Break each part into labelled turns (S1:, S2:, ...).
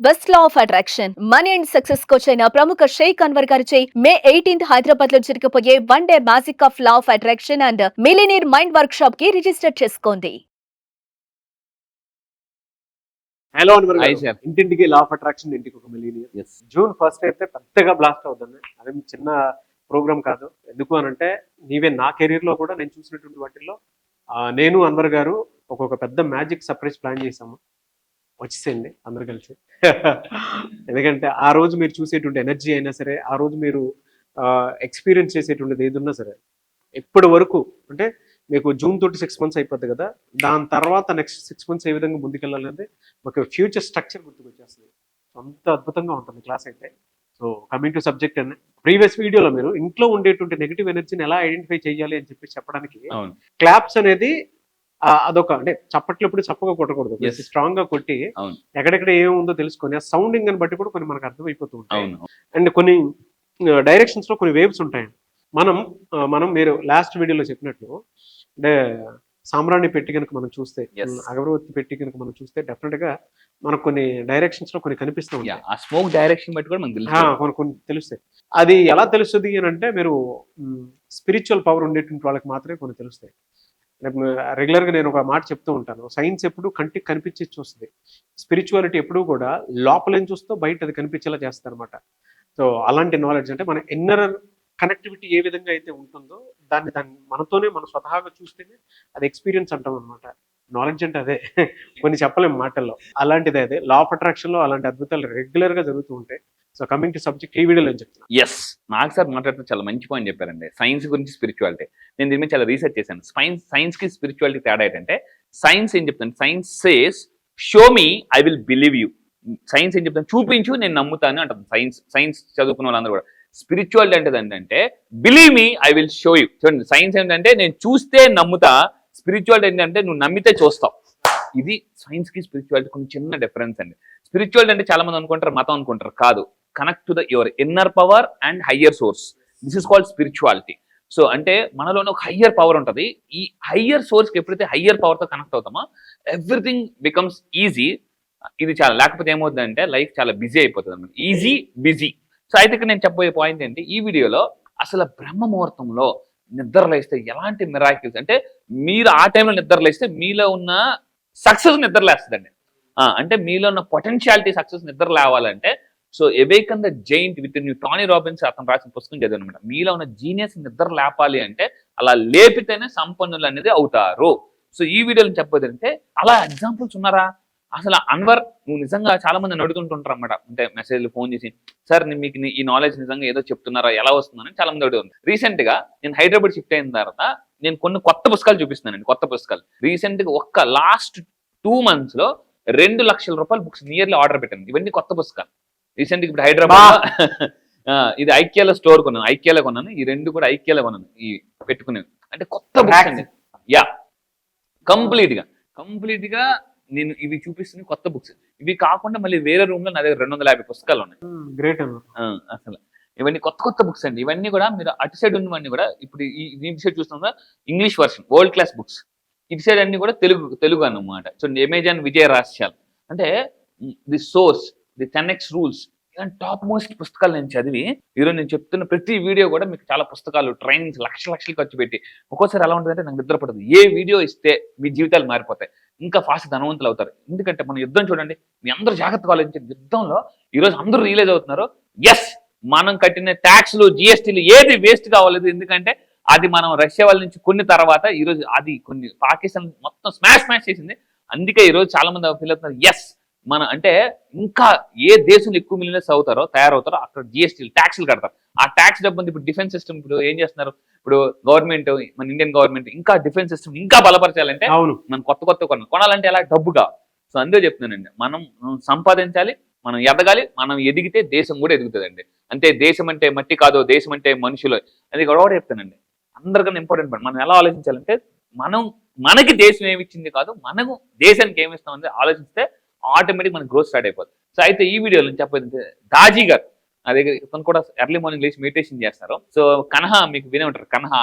S1: Best law of attraction money and success coach అయిన ప్రముఖ షేక్ అన్వర్ గారిచే మే 18th హైదరాబాద్ లో జరగబోయే one day magic of law of attraction and millionaire mind work shop కి register చేసుకోండి.
S2: Hello Anwar
S3: hi
S2: గారు,
S3: సార్.
S2: ఇంటింటికి లా ఆఫ్ అట్రాక్షన్ ఇంటికి ఒక మిలీనియర్.
S3: ఎస్
S2: జూన్ 1st అయితే పెద్దగా బ్లాస్ట్ అవుతుంది. అదేమి చిన్న ప్రోగ్రామ్ కాదు. ఎందుకు అని అంటే నీవే నా కెరీర్ లో కూడా నేను చూసినటువంటి వాటిల్లో నేను అన్వర్ గారు ఒక్కొక్క పెద్ద మ్యాజిక్ సర్ప్రైజ్ ప్లాన్ చేసాము. వచ్చేసేయండి అందరు కలిసి. ఎందుకంటే ఆ రోజు మీరు చూసేటువంటి ఎనర్జీ అయినా సరే, ఆ రోజు మీరు ఎక్స్పీరియన్స్ చేసేటువంటిది ఏది ఉన్నా సరే, ఇప్పటి వరకు అంటే మీకు జూన్ తోటి 6 months అయిపోద్ది కదా, దాని తర్వాత నెక్స్ట్ 6 months ఏ విధంగా ముందుకెళ్ళాలంటే ఒక ఫ్యూచర్ స్ట్రక్చర్ గుర్తుకొచ్చేస్తుంది. అంత అద్భుతంగా ఉంటుంది క్లాస్ అయితే. సో కమింగ్ టు సబ్జెక్ట్ అండి, ప్రీవియస్ వీడియోలో మీరు ఇంట్లో ఉండేటువంటి నెగిటివ్ ఎనర్జీని ఎలా ఐడెంటిఫై చేయాలి అని చెప్పి చెప్పడానికి
S3: అవును
S2: క్లాప్స్ అనేది అదొక అంటే చప్పట్లు ఎప్పుడు చప్పగా కొట్టకూడదు,
S3: Yes.
S2: స్ట్రాంగ్ గా కొట్టి
S3: అవును
S2: ఎక్కడెక్కడ ఏముందో తెలుసుకొని ఆ సౌండింగ్ అని బట్టి కూడా కొన్ని మనకు అర్థమైపోతూ ఉంటాయి.
S3: అవును
S2: అండ్ కొన్ని డైరెక్షన్స్ లో కొన్ని వేవ్స్ ఉంటాయి. మనం మీరు లాస్ట్ వీడియోలో చెప్పినట్లు అంటే సాంబ్రాణి పెట్టి కనుక మనం చూస్తే,
S3: Yes.
S2: అగరవత్తి పెట్టి కనుక మనం చూస్తే డెఫినెట్ గా మనకు కొన్ని డైరెక్షన్స్ లో కొన్ని కనిపిస్తూ
S3: యా
S2: ఉంటాయి.
S3: ఆ స్మోక్ డైరెక్షన్ బట్టి కూడా మనకు తెలుసు.
S2: కొన్ని కొన్ని తెలుస్తాయి. అది ఎలా తెలుస్తుంది అని అంటే మీరు స్పిరిచువల్ పవర్ ఉండేటువంటి వాళ్ళకి మాత్రమే కొన్ని తెలుస్తాయి. రెగ్యులర్ గా నేను ఒక మాట చెప్తూ ఉంటాను, సైన్స్ ఎప్పుడు కంటికి కనిపించి చూస్తుంది, స్పిరిచువాలిటీ ఎప్పుడు కూడా లోపలేం చూస్తూ బయట అది కనిపించేలా చేస్తుంది అనమాట. సో అలాంటి నాలెడ్జ్ అంటే మన ఇన్నర్ కనెక్టివిటీ ఏ విధంగా అయితే ఉంటుందో దాన్ని మనతోనే మనం స్వతహాగా చూస్తేనే అది ఎక్స్పీరియన్స్ అంటాం అనమాట. నాలెడ్జ్ అంటే అదే. కొన్ని చెప్పలేము మాటల్లో. అలాంటిదే అదే లా ఆఫ్ అట్రాక్షన్ లో అలాంటి అద్భుతాలు రెగ్యులర్ గా జరుగుతూ ఉంటాయి. సో కమింగ్ టు సబ్జెక్ట్, ఈ వీడియోలో ఏం చెప్తున్నా
S3: ఎస్, నాకు సార్ మాట్లాడితే చాలా మంచి పాయింట్ చెప్పారండి. సైన్స్ గురించి స్పిరిచువాలిటీ నేను దీని మీద చాలా రీసెర్చ్ చేశాను. సైన్స్ కి స్పిరిచువాలిటీ తేడా ఏంటంటే, సైన్స్ ఏం చెప్తాను, science says show me I will believe you. Science ఏం చెప్తాను, చూపించు నేను నమ్ముతాను అంటుంది. సైన్స్ చదువుకున్న వాళ్ళందరూ కూడా. స్పిరిచువాలిటీ అంటే ఏంటంటే believe me I will show you. చూడండి, సైన్స్ ఏంటంటే నేను చూస్తే నమ్ముతా, స్పిరిచువాలిటీ ఏంటంటే నువ్వు నమ్మితే చూస్తావు. ఇది సైన్స్ కి స్పిరిచువాలిటీ కొంచెం చిన్న డిఫరెన్స్ అండి. స్పిరిచువాలిటీ అంటే చాలా మంది అనుకుంటారు మతం అనుకుంటారు, కాదు. Connect to your inner power and higher source. This is called spirituality. So అంటే మనలోనే ఒక హయ్యర్ పవర్ ఉంటుంది. ఈ హయ్యర్ సోర్స్కి ఎప్పుడైతే హయ్యర్ పవర్తో కనెక్ట్ అవుతామో ఎవ్రీథింగ్ బికమ్స్ ఈజీ. ఇది చాలా, లేకపోతే ఏమవుతుందంటే లైఫ్ చాలా బిజీ అయిపోతుంది అనమాట. Easy busy. సో అయితే ఇక్కడ నేను చెప్పబోయే పాయింట్ ఏంటి, ఈ వీడియోలో అసలు బ్రహ్మ ముహూర్తంలో నిద్రలేస్తే ఎలాంటి మిరాకిల్స్ అంటే, మీరు ఆ టైంలో నిద్రలేస్తే మీలో ఉన్న సక్సెస్ నిద్రలేస్తుందండి. అంటే మీలో ఉన్న పొటెన్షియాలిటీ సక్సెస్ నిద్ర లేవాలంటే, so awaken the giant within you, Tony Robbins అతను రాసిన పుస్తకం చదివాను అనమాట. మీలో ఉన్న జీనియస్ నిద్ర లేపాలి అంటే అలా లేపితేనే సంపన్నులు అనేది అవుతారు. సో ఈ వీడియోలో చెప్పేది అంటే, అలా ఎగ్జాంపుల్స్ ఉన్నారా? అసలు అన్వర్, నువ్వు నిజంగా చాలా మంది అడుగుతుంటుంటారు అనమాట, అంటే మెసేజ్లు ఫోన్ చేసి, సార్ మీకు ఈ నాలెడ్జ్ నిజంగా ఏదో చెప్తున్నారా, ఎలా వస్తుందని చాలా మంది అడుగుతుంది. రీసెంట్ గా నేను హైదరాబాద్ షిఫ్ట్ అయిన తర్వాత నేను కొన్ని కొత్త పుస్తకాలు చూపిస్తున్నానండి. కొత్త పుస్తకాలు రీసెంట్ గా ఒక్క లాస్ట్ 2 months లో 2 లక్షల రూపాయలు బుక్స్ నియర్లీ ఆర్డర్ పెట్టాను. ఇవన్నీ కొత్త పుస్తకాలు. రీసెంట్ ఇప్పుడు హైదరాబాద్ ఇది ఐక్యాలో స్టోర్ కొన్నాను, ఐక్యాలో కొన్నాను. ఈ 2 కూడా ఐక్యాలో కొన్నాను, ఈ పెట్టుకునేవి. అంటే కొత్త బుక్స్ అండి. యా, కంప్లీట్ గా నేను ఇవి చూపిస్తున్న కొత్త బుక్స్. ఇవి కాకుండా మళ్ళీ వేరే రూమ్ లో నా దగ్గర 250 పుస్తకాలు ఉన్నాయి.
S2: గ్రేట్.
S3: అసలు ఇవన్నీ కొత్త బుక్స్ అండి. ఇవన్నీ కూడా మీరు అటు సైడ్ ఉన్నవన్నీ కూడా, ఇప్పుడు ఈ సైడ్ చూస్తున్నా English version world class books, ఇటు సైడ్ అన్ని కూడా తెలుగు అన్నమాట. చూడండి, అమెజాన్ విజయ రాశాల్ అంటే the source, the 10x rules, ఇలాంటి టాప్ మోస్ట్ పుస్తకాలు నేను చదివి ఈరోజు నేను చెప్తున్న ప్రతి వీడియో కూడా మీకు చాలా పుస్తకాలు, ట్రైనింగ్స్, లక్షలు ఖర్చు పెట్టి ఒక్కోసారి ఎలా ఉంటుందంటే నాకు నిద్రపడదు. ఏ వీడియో ఇస్తే మీ జీవితాలు మారిపోతాయి, ఇంకా ఫాస్ట్ ధనవంతులు అవుతారు. ఎందుకంటే మన యుద్ధం చూడండి, మీ అందరూ జాగ్రత్తగా ఆలోచించే యుద్ధంలో ఈరోజు అందరూ రియలైజ్ అవుతున్నారు, ఎస్ మనం కట్టిన ట్యాక్స్లు, జిఎస్టీలు ఏది వేస్ట్ కావలేదు. ఎందుకంటే అది మనం రష్యా వాళ్ళ నుంచి కొన్ని తర్వాత ఈరోజు అది కొన్ని పాకిస్తాన్ మొత్తం స్మాష్ చేసింది. అందుకే ఈరోజు చాలా మంది ఫీల్ అవుతున్నారు, ఎస్ మన అంటే ఇంకా ఏ దేశంలో ఎక్కువ మిలియనర్స్ తయారవుతారో అక్కడ జిఎస్టీ ట్యాక్స్లు కడతారు. ఆ ట్యాక్స్ డబ్బు ఇప్పుడు డిఫెన్స్ సిస్టమ్ ఇప్పుడు ఏం చేస్తున్నారు, ఇప్పుడు గవర్నమెంట్, మన ఇండియన్ గవర్నమెంట్ ఇంకా డిఫెన్స్ సిస్టమ్ ఇంకా బలపరచాలంటే మనం కొత్త కొనాలంటే ఎలా డబ్బు కావాలి. సో అందుకే చెప్తున్నానండి, మనం సంపాదించాలి, మనం ఎదగాలి. మనం ఎదిగితే దేశం కూడా ఎదుగుతుందండి. అంటే దేశం అంటే మట్టి కాదు, దేశం అంటే మనుషులు. అది కూడా చెప్తానండి. అందరికన్నా ఇంపార్టెంట్ పాయింట్, మనం ఎలా ఆలోచించాలంటే, మనకి దేశం ఏమిచ్చింది కాదు, మనము దేశానికి ఏమిస్తామని ఆలోచిస్తే ఆటోమేటిక్ మనకి గ్రోత్ స్టార్ట్ అయిపోతుంది. సో అయితే ఈ వీడియోలో చెప్పేది, దాజీ గారు నా దగ్గర ఇతను కూడా ఎర్లీ మార్నింగ్ లేచి మెడిటేషన్ చేస్తారు. సో కన్హా, మీకు వినే ఉంటారు కన్హా,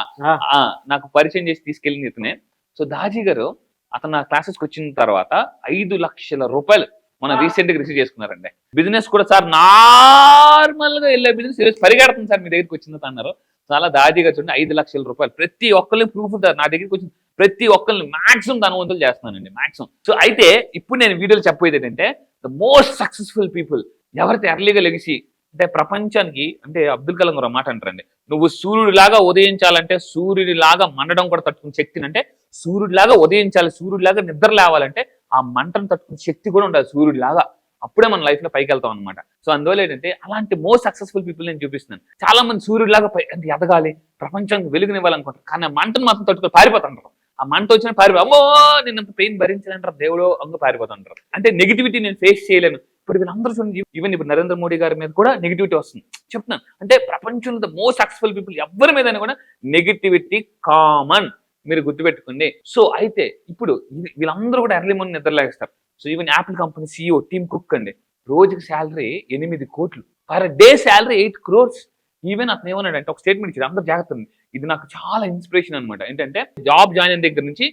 S3: నాకు పరిచయం చేసి తీసుకెళ్ళింది ఇతనే. సో దాజీ గారు అతను నా క్లాసెస్కి వచ్చిన తర్వాత 5 లక్షల రూపాయలు మన రీసెంట్ గా రిసీవ్ చేసుకున్నారండి. బిజినెస్ కూడా సార్ నార్మల్ గా వెళ్ళే బిజినెస్ పరిగెడుతుంది సార్ మీ దగ్గరికి వచ్చింది అన్నారు. చాలా దాదిగా చూడండి 5 లక్షల రూపాయలు ప్రతి ఒక్కరిని ప్రూఫ్ నా దగ్గరికి వచ్చింది. ప్రతి ఒక్కరిని మాక్సిమం ధనవంతులు చేస్తున్నానండి మాక్సిమం. సో అయితే ఇప్పుడు నేను వీడియోలో చెప్పేది ఏంటంటే ద మోస్ట్ సక్సెస్ఫుల్ పీపుల్ ఎవరైతే ఎర్లీగా లెగిసి అంటే ప్రపంచానికి అంటే అబ్దుల్ కలాం గారు మాట అంటారండి, నువ్వు సూర్యుడిలాగా ఉదయించాలంటే సూర్యుడిలాగా మండడం కూడా తట్టుకునే శక్తిని అంటే సూర్యుడిలాగా ఉదయించాలి, సూర్యుడిలాగా నిద్ర లేవాలంటే ఆ మంటను తట్టుకునే శక్తి కూడా ఉండాలి సూర్యుడిలాగా. అప్పుడే మన లైఫ్ లో పైకి వెళ్తాం అనమాట. సో అందువల్ల ఏంటంటే అలాంటి మోస్ట్ సక్సెస్ఫుల్ పీపుల్ నేను చూపిస్తున్నాను. చాలా మంది సూర్యుడిలాగా అంటే ఎదగాలి, ప్రపంచానికి వెలుగునివ్వాలనుకుంటారు, కానీ ఆ మంటను మాత్రం తట్టుకొని పారిపోతుంటారు. ఆ మంట వచ్చిన అమ్మో నేను అంత పెయిన్ భరించాలంటారు, దేవుడు అంగ పారిపోతుంటారు. అంటే నెగిటివిటీ నేను ఫేస్ చేయలేను. ఇప్పుడు వీళ్ళందరూ చూడండి, ఈవెన్ ఇప్పుడు నరేంద్ర మోడీ గారి మీద కూడా నెగిటివిటీ వస్తుంది. చెప్తున్నాను అంటే ప్రపంచంలో ద మోస్ట్ సక్సెస్ఫుల్ పీపుల్ ఎవరి మీద కూడా నెగిటివిటీ కామన్, మీరు గుర్తుపెట్టుకోండి. సో అయితే ఇప్పుడు వీళ్ళందరూ కూడా ఎర్లీ మార్నింగ్ నిద్రలేస్తారు. So even Apple company CEO Tim Cook అండి, రోజుకి శాలరీ 8 కోట్లు, పర్ డే శాలరీ 8 crores. ఈవెన్ అతను ఏమన్నాడు అంటే ఒక స్టేట్మెంట్ ఇచ్చారు, అందరూ జాగ్రత్త. ఇది నాకు చాలా ఇన్స్పిరేషన్ అనమాట. ఏంటంటే జాబ్ జాయిన్ అయిన దగ్గర నుంచి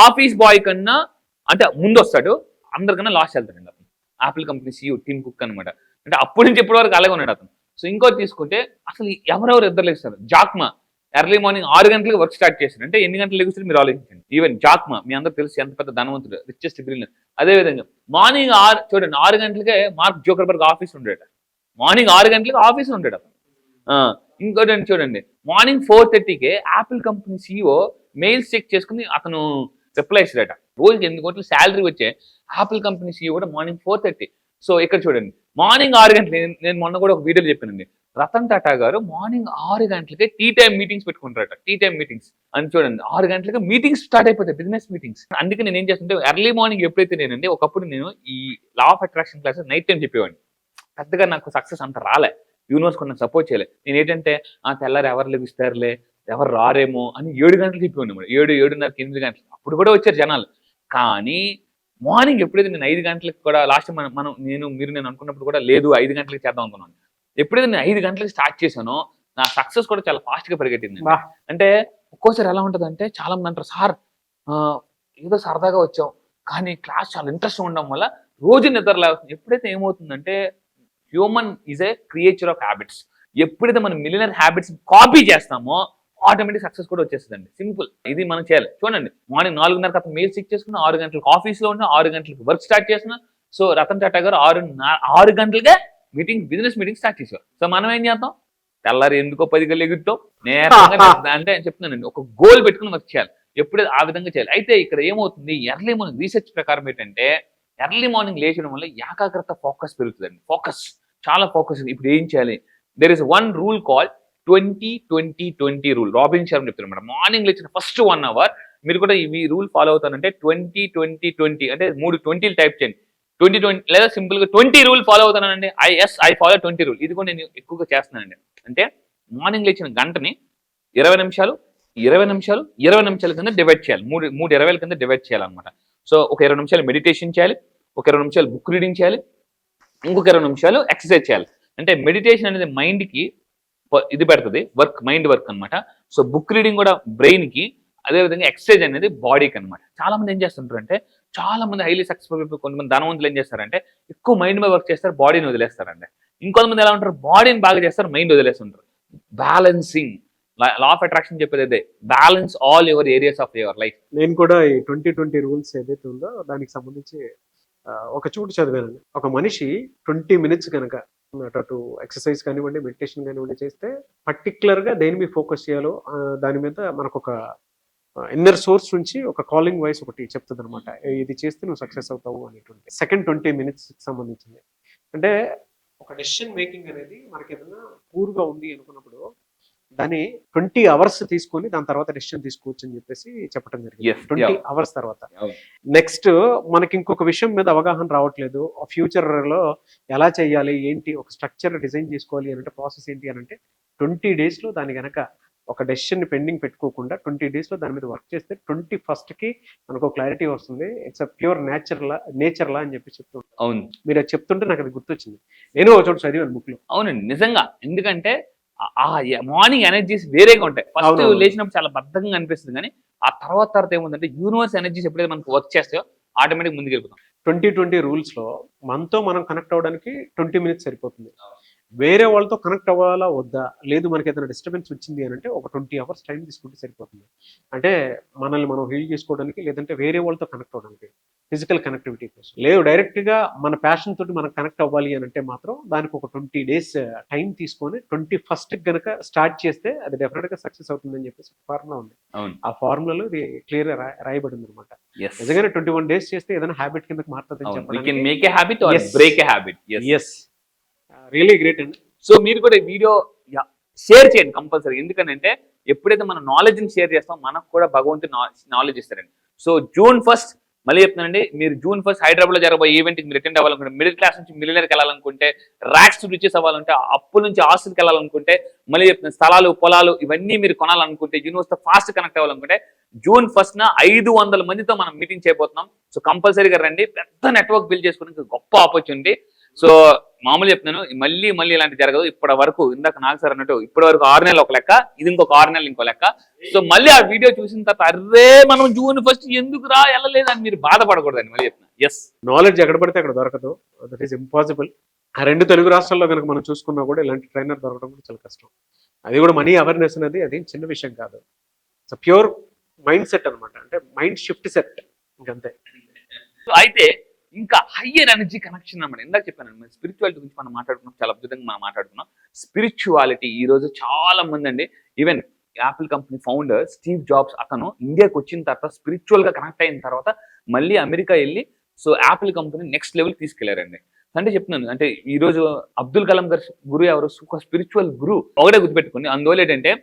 S3: ఆఫీస్ బాయ్ కన్నా అంటే ముందు వస్తాడు, అందరికన్నా లాస్ట్ వెళ్తాడండి అతను. Apple company CEO Tim cook అనమాట. అంటే అప్పటి నుంచి ఇప్పటి వరకు అలాగే ఉన్నాడు అతను. సో ఇంకోటి తీసుకుంటే అసలు ఎవరెవరు ఇద్దరు లేస్తారు. జాక్మా ఎర్లీ మార్నింగ్ 6 గంటలకు వర్క్ స్టార్ట్ చేశారు. అంటే ఎన్ని గంటలు లెగుస్తారు మీరు ఆలోచించండి. ఈవెన్ జాక్మా మీ అందరూ తెలుసు ఎంత పెద్ద ధనవంతుడు, రిచెస్ట్ బిలియనర్. అదేవిధంగా మార్నింగ్ 6 గంటలకే మార్క్ జోకర్బర్గ్ ఆఫీస్ ఉండేట. మార్నింగ్ 6 గంటలకు ఆఫీస్ ఉంటాడు అతను. ఇంకోటి చూడండి, మార్నింగ్ 4:30కే Apple company CEO mails check చేసుకుని అతను రిప్లై ఇస్తాడట. రోజుకి 8 కోట్ల శాలరీ వచ్చే యాపిల్ కంపెనీ CEO కూడా మార్నింగ్ 4:30. సో ఇక్కడ చూడండి మార్నింగ్ 6 గంటలు, నేను మొన్న కూడా ఒక వీడియోలో చెప్పానండి, రతన్ టాటా గారు మార్నింగ్ 6 గంటలకే టీ టైమ్ మీటింగ్స్ పెట్టుకుంటారట. టీ టైమ్ మీటింగ్స్ అని చూడండి, 6 గంటలకి మీటింగ్స్ స్టార్ట్ అయిపోతాయి, బిజినెస్ మీటింగ్స్. అందుకే నేను ఏం చేస్తుంటే ఎర్లీ మార్నింగ్ ఎప్పుడైతే నేనండి, ఒకప్పుడు నేను ఈ లా of attraction classes night time చెప్పేవాడిని. పెద్దగా నాకు సక్సెస్ అంత రాలే, యూనివర్స్ కొన్ని సపోర్ట్ చేయలేదు. నేను ఏంటంటే తెల్లారు ఎవరు లభిస్తారులే, ఎవరు రారేమో అని 7 గంటలు చెప్పేవాడిని. 7:30 8 గంటలు అప్పుడు కూడా వచ్చారు జనాలు. కానీ మార్నింగ్ ఎప్పుడైతే నేను 5 గంటలకు కూడా లాస్ట్ నేను అనుకున్నప్పుడు కూడా లేదు 5 గంటలకు చేద్దాం అనుకున్నాను. ఎప్పుడైతే నేను 5 గంటలకు స్టార్ట్ చేశానో నా సక్సెస్ కూడా చాలా ఫాస్ట్ గా పరిగెట్టింది. అంటే ఒక్కోసారి ఎలా ఉంటుంది అంటే చాలా మంది అంటారు, సార్ ఏదో సరదాగా వచ్చాం కానీ క్లాస్ చాలా ఇంట్రెస్ట్ ఉండడం వల్ల రోజు నిద్ర లేవుతుంది. ఎప్పుడైతే ఏమవుతుందంటే human is a creature of habits. ఎప్పుడైతే మనం మిలియనర్ హ్యాబిట్స్ కాపీ చేస్తామో ఆటోమేటిక్ సక్సెస్ కూడా వచ్చేస్తుందండి. సింపుల్, ఇది మనం చేయాలి. చూడండి మార్నింగ్ 4:30కి అతను మెయిల్ చెక్ చేసుకున్నా, 6 గంటలకు ఆఫీస్లో ఉన్నా, 6 గంటలకు వర్క్ స్టార్ట్ చేసిన. సో రతన్ టాటా గారు 6 గంటలకే బిజినెస్ మీటింగ్ స్టార్ట్ చేశారు. సో మనం ఏం చేద్దాం, తెల్లారి ఎందుకో 10 గంటలు ఎగుతాం నేర్చుగా అంటే చెప్తున్నానండి, ఒక గోల్ పెట్టుకుని వర్క్ చేయాలి. ఎప్పుడైతే ఆ విధంగా చేయాలి. అయితే ఇక్కడ ఏమవుతుంది, ఎర్లీ మార్నింగ్ రీసెర్చ్ ప్రకారం ఏంటంటే ఎర్లీ మార్నింగ్ లేచడం వల్ల ఏకాగ్రత, ఫోకస్ పెరుగుతుందండి. ఫోకస్ చాలా ఫోకస్. ఇప్పుడు ఏం చేయాలి, there is one rule call 20-20-20 rule. Robin Sharma చెప్తారు అనమాట. మార్నింగ్ లేచిన ఫస్ట్ 1 hour మీరు కూడా ఈ రూల్ ఫాలో అవుతానంటే 20-20-20 అంటే 3 20 టైప్ చేయండి. 20-20 లేదా సింపుల్ గా 20 రూల్ ఫాలో అవుతానండి. I follow 20 rule. ఇది కూడా నేను ఎక్కువగా చేస్తున్నానండి. అంటే మార్నింగ్ లేచిన గంటని 20 నిమిషాలు 20 నిమిషాలు 20 నిమిషాల కింద డివైడ్ చేయాలి. 3 20 కింద డివైడ్ చేయాలన్నమాట. సో ఒక 20 నిమిషాలు మెడిటేషన్ చేయాలి, ఒక 20 నిమిషాలు బుక్ రీడింగ్ చేయాలి, ఇంకొక 20 నిమిషాలు ఎక్సర్సైజ్ చేయాలి. అంటే మెడిటేషన్ అనేది మైండ్ కి ఇది పెడుతుంది, మైండ్ వర్క్ అనమాట. సో బుక్ రీడింగ్ కూడా బ్రెయిన్ కి, అదేవిధంగా ఎక్సర్సైజ్ అనేది బాడీకి అనమాట. చాలా మంది ఏం చేస్తుంటారు అంటే, చాలా మంది హైలీ సక్సెస్ఫుల్ పీపుల్, కొంతమంది ధనవంతులు ఏం చేస్తారంటే ఎక్కువ మైండ్ మీద వర్క్ చేస్తారు, బాడీని వదిలేస్తారండి. ఇంకొంతమంది ఎలా ఉంటారు, బాడీని బాగా చేస్తారు, మైండ్ వదిలేస్తుంటారు. బ్యాలెన్సింగ్, లా ఆఫ్ అట్రాక్షన్ చెప్పేది అదే, balance all your areas of your life.
S2: నేను కూడా ఈ 20-20 రూల్స్ ఏదైతే ఉందో దానికి సంబంధించి ఒక చోటు చదివానండి. ఒక మనిషి 20 minutes కనుక అటు ఎక్సర్సైజ్ కానివ్వండి, మెడిటేషన్ కానివ్వండి చేస్తే పర్టికులర్ గా దేని మీద ఫోకస్ చేయాలో దాని మీద మనకు ఒక ఇన్నర్ సోర్స్ నుంచి ఒక కాలింగ్ వాయిస్ ఒకటి చెప్తుంది అనమాట. ఇది చేస్తే నువ్వు సక్సెస్ అవుతావు అనేటువంటి. సెకండ్ 20 minutes సంబంధించింది. అంటే ఒక డెసిషన్ మేకింగ్ అనేది మనకి ఏదైనా పూర్గా ఉంది అనుకున్నప్పుడు దాన్ని 20 hours తీసుకొని దాని తర్వాత డెసిషన్ తీసుకోవచ్చు అని చెప్పేసి చెప్పడం జరిగింది. 20 hours తర్వాత నెక్స్ట్ మనకి ఇంకొక విషయం మీద అవగాహన రావట్లేదు, ఫ్యూచర్ లో ఎలా చేయాలి ఏంటి, ఒక స్ట్రక్చర్ డిజైన్ చేసుకోవాలి అంటే ప్రాసెస్ ఏంటి అని అంటే 20 days లో దాని కనుక ఒక డెసిషన్ పెండింగ్ పెట్టుకోకుండా 20 days లో దాని మీద వర్క్ చేస్తే 21st కి మనకు క్లారిటీ వస్తుంది. ఇట్స్ అ ప్యూర్ నేచర్ లా అని చెప్పి చెప్తుంటారు.
S3: అవును,
S2: మీరు అది చెప్తుంటే నాకు అది గుర్తొచ్చింది. నేను ఒక చోట చదివాను బుక్ లో.
S3: అవునండి, నిజంగా. ఎందుకంటే మార్నింగ్ ఎనర్జీస్ వేరేగా ఉంటాయి. ఫస్ట్ లేచినప్పుడు చాలా బద్ధంగా అనిపిస్తుంది, కానీ ఆ తర్వాత ఏముందంటే యూనివర్స్ ఎనర్జీస్ ఎప్పుడైతే మనకు వర్క్ చేస్తాయో ఆటోమేటిక్ ముందుకు వెళ్ళిపోతాం.
S2: 2020 రూల్స్లో మనతో మనం కనెక్ట్ అవ్వడానికి 20 మినిట్స్ సరిపోతుంది. వేరే వాళ్ళతో కనెక్ట్ అవ్వాలా వద్దా, లేదు మనకి ఏదైనా డిస్టర్బెన్స్ వచ్చింది అని అంటే ఒక 20 అవర్స్ టైం తీసుకుంటే సరిపోతుంది. అంటే మనల్ని మనం హీల్ చేసుకోవడానికి, లేదంటే వేరే వాళ్ళతో కనెక్ట్ అవ్వడానికి, ఫిజికల్ కనెక్టివిటీ కోసం. లేదు డైరెక్ట్గా మన ప్యాషన్ తోటి మనం కనెక్ట్ అవ్వాలి అని అంటే మాత్రం దానికి ఒక 20 days టైం తీసుకొని 21st గనక స్టార్ట్ చేస్తే అది డెఫినెట్గా సక్సెస్ అవుతుందని చెప్పేసి ఫార్ములా ఉంది.
S3: అవును.
S2: ఆ ఫార్ములాలో ఇది క్లియర్ రాయబడింది అనమాట.
S3: Yes.
S2: నిజంగానే 21 days చేస్తే ఏదైనా హ్యాబిట్ కిందకి మారుతుందని
S3: అవును. We
S2: చెప్పడానికి
S3: can make a habit or
S2: Yes.
S3: break a habit. Yes.
S2: Yes really great అండి.
S3: సో మీరు కూడా ఈ వీడియో షేర్ చేయండి కంపల్సరీ. ఎందుకంటే ఎప్పుడైతే మన నాలెడ్జ్ ని షేర్ చేస్తామో మనకు కూడా భగవంతుడు నాలెడ్జ్ ఇస్తారండి. సో June 1st మళ్ళీ చెప్తున్నానండి, మీరు June 1st హైదరాబాద్ లో జరగబోయే ఈవెంట్ మీరు అటెండ్ అవ్వాలనుకుంటే, మిడిల్ క్లాస్ నుంచి మిలియనర్కి వెళ్ళాలనుకుంటే, ర్యాక్స్ టు రిచెస్ అవ్వాలంటే, అప్పు నుంచి ఆస్తులకు వెళ్ళాలనుకుంటే, మళ్ళీ చెప్తున్న స్థలాలు పొలాలు ఇవన్నీ మీరు కొనాలనుకుంటే, యూనివర్స్తో ఫాస్ట్ కనెక్ట్ అవ్వాలనుకుంటే June 1st 500 మందితో మనం మీటింగ్ చేయబోతున్నాం. సో కంపల్సరీగా రండి. పెద్ద నెట్వర్క్ బిల్డ్ చేసుకోవడానికి గొప్ప ఆపర్చునిటీ. సో మామూలు చెప్తున్నాను, మళ్ళీ ఇలాంటి జరగదు. ఇప్పటి వరకు ఇందాక నాకు సార్ అన్నట్టు ఇప్పటి వరకు 6 నెలలు ఒక లెక్క, ఇది ఇంకొక 6 నెలలు ఇంకో లెక్క. సో మళ్ళీ ఆ వీడియో చూసిన తర్వాత అర్రే మనం June 1st ఎందుకు వెళ్ళలేదు అని మీరు బాధపడకూడదని మళ్ళీ చెప్తున్నాను. ఎస్,
S2: నాలెడ్జ్ ఎక్కడ పడితే అక్కడ దొరకదు. That is impossible. ఆ 2 తెలుగు రాష్ట్రాల్లో కనుక మనం చూసుకున్నా కూడా ఇలాంటి ట్రైనర్ దొరకడం కూడా చాలా కష్టం. అది కూడా మనీ అవేర్నెస్ అనేది అది చిన్న విషయం కాదు. ఇట్స్ ప్యూర్ మైండ్ సెట్ అనమాట. అంటే మైండ్ షిఫ్ట్ సెట్, ఇంకంతే.
S3: సో అయితే ఇంకా హయ్యర్ ఎనర్జీ కనెక్షన్ అన్నమాట. ఇందాక చెప్పాను స్పిరిచువాలిటీ గురించి మనం మాట్లాడుకున్నాం, చాలా అద్భుతంగా మనం మాట్లాడుకున్నాం. స్పిరిచువాలిటీ ఈ రోజు చాలా మంది అండి, even Apple company founder Steve jobs, అతను ఇండియాకి వచ్చిన తర్వాత స్పిరిచువల్ గా కనెక్ట్ అయిన తర్వాత మళ్ళీ అమెరికా వెళ్ళి so Apple company next level తీసుకెళ్లారండి. అంటే చెప్తున్నాను, అంటే ఈ రోజు అబ్దుల్ కలాం గారు గురు ఎవరు, స్పిరిచువల్ గురు. ఒకటే గుర్తుపెట్టుకుని, అందువల్ల ఏంటంటే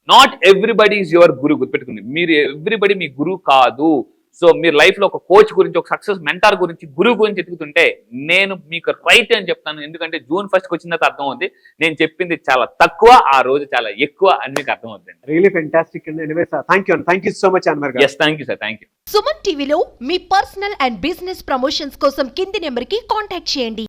S3: నాట్ ఎవ్రీబడి ఈజ్ యువర్ గురు. గుర్తుపెట్టుకుని, మీరు ఎవ్రీబడి మీ గురువు కాదు. సో మీరు లైఫ్ లో ఒక కోచ్ గురించి, ఒక సక్సెస్ మెంటార్ గురించి, గురువు గురించి ఎదుగుతుంటే నేను మీకు రైట్ అని చెప్తాను. ఎందుకంటే June 1st వచ్చిన తర్వాత అర్థం అవుతుంది నేను చెప్పింది చాలా తక్కువ, ఆ రోజు చాలా ఎక్కువ అని మీకు అర్థం అవుతుంది.
S2: రియలీ ఫెంటాస్టిక్ అండి. Anyway sir, thank you so much Anwar గారు.
S3: Yes, thank you sir, thank you.
S4: Suman టీవీలో మీ పర్సనల్ అండ్ బిజినెస్ ప్రమోషన్స్ కోసం కింది నెంబర్కి కాంటాక్ట్ చేయండి.